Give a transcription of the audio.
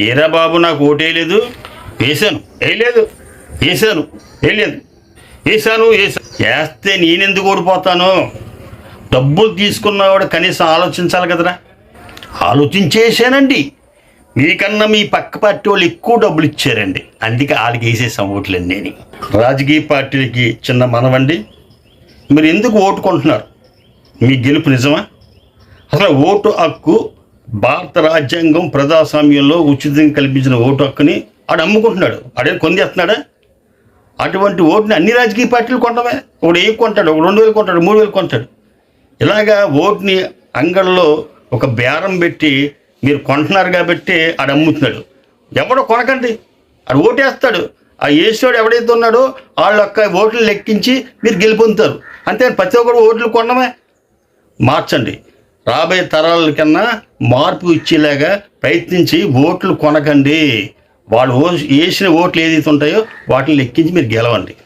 ఏరా బాబు నాకు ఓటేయలేదు, వేసాను, వేయలేదు, వేసాను, వేయలేదు, వేసాను, వేస్తే నేనెందుకు ఓడిపోతాను? డబ్బులు తీసుకున్నవాడు కనీసం ఆలోచించాలి కదరా. ఆలోచించేసానండి. మీకన్నా మీ పక్క పార్టీ వాళ్ళు ఎక్కువ డబ్బులు ఇచ్చారండి, అందుకే వాళ్ళకి వేసేసాం ఓట్లండి. నేను రాజకీయ పార్టీలకి చిన్న మనవండి, మీరు ఎందుకు ఓటుకుంటున్నారు? మీ గెలుపు నిజమా? అసలు ఓటు హక్కు భారత రాజ్యాంగం ప్రజాస్వామ్యంలో ఉచితంగా కల్పించిన ఓటు హక్కుని ఆడు అమ్ముకుంటున్నాడు. ఆడే కొందేస్తున్నాడా? అటువంటి ఓటుని అన్ని రాజకీయ పార్టీలు కొంటమే. ఒకడు 1,000 కొంటాడు, ఒక 2,000 కొంటాడు, 3,000 కొంటాడు. ఇలాగా ఓటుని అంగడిలో ఒక బేరం పెట్టి మీరు కొంటున్నారు కాబట్టి ఆడు అమ్ముతున్నాడు. ఎవడో కొనకండి, ఆడు ఓటేస్తాడు. ఆ వేసేవాడు ఎవడైతే ఉన్నాడో వాళ్ళ యొక్క ఓట్లు లెక్కించి మీరు గెలుపొందుతారు. అంతే. ప్రతి ఒక్కరు ఓట్లు కొనడమే. మార్చండి. రాబోయే తరాల కన్నా మార్పు ఇచ్చేలాగా ప్రయత్నించి ఓట్లు కొనకండి. వాళ్ళు వేసిన ఓట్లు ఏదైతే ఉంటాయో వాటిని లెక్కించి మీరు గెలవండి.